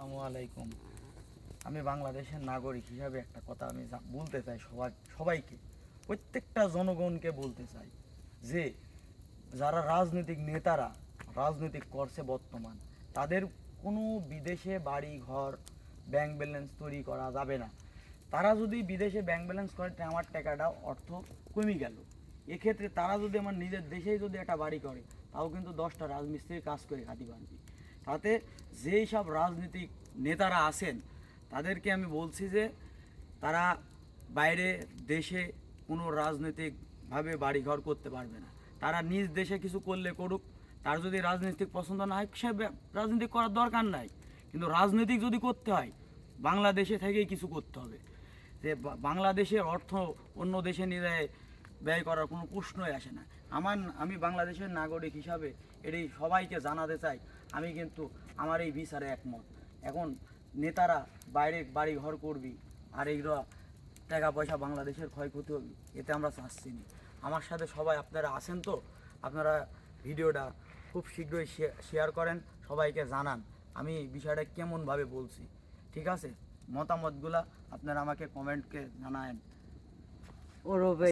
আসসালামু আলাইকুম। আমি বাংলাদেশের নাগরিক হিসাবে একটা কথা আমি বলতে চাই সবাইকে, প্রত্যেকটা জনগণকে বলতে চাই যে যারা রাজনৈতিক নেতারা রাজনীতি করছে বর্তমান, তাদের কোনো বিদেশে বাড়ি ঘর ব্যাংক ব্যালেন্স তৈরি করা যাবে না। তারা যদি বিদেশে ব্যাংক ব্যালেন্স করে আমার টাকাটা অর্থ কমে গেল, এক্ষেত্রে তারা যদি আমার নিজের দেশেই যদি একটা বাড়ি করে, তাও কিন্তু 10টা রাজমিস্ত্রির কাজ করে খাটি পারবি। তাতে যেই সব রাজনীতিক নেতারা আছেন তাদেরকে আমি বলছি যে তারা বাইরে দেশে কোনো রাজনৈতিকভাবে বাড়িঘর করতে পারবে না। তারা নিজ দেশে কিছু করলে করুক, তার যদি রাজনৈতিক পছন্দ না হয় সে রাজনীতি করার দরকার নাই। কিন্তু রাজনৈতিক যদি করতে হয় বাংলাদেশে থেকেই কিছু করতে হবে। যে বাংলাদেশের অর্থ অন্য দেশে নিয়ে ব্যয় করার কোনো প্রশ্নই আসে না। আমি বাংলাদেশের নাগরিক হিসাবে এটাই সবাইকে জানাতে চাই, আমি কিন্তু আমার এই বিচারে একমত। এখন নেতারা বাইরে বাড়ি ঘর করবি আর এইগুলো টাকা পয়সা বাংলাদেশের ক্ষয়ক্ষতি হবে, এতে আমরা চাচ্ছি না। আমার সাথে সবাই আপনারা আছেন তো, আপনারা ভিডিওটা খুব শীঘ্রই শেয়ার করেন, সবাইকে জানান আমি বিষয়টা কেমনভাবে বলছি। ঠিক আছে, মতামতগুলা আপনারা আমাকে কমেন্টকে জানায়েন।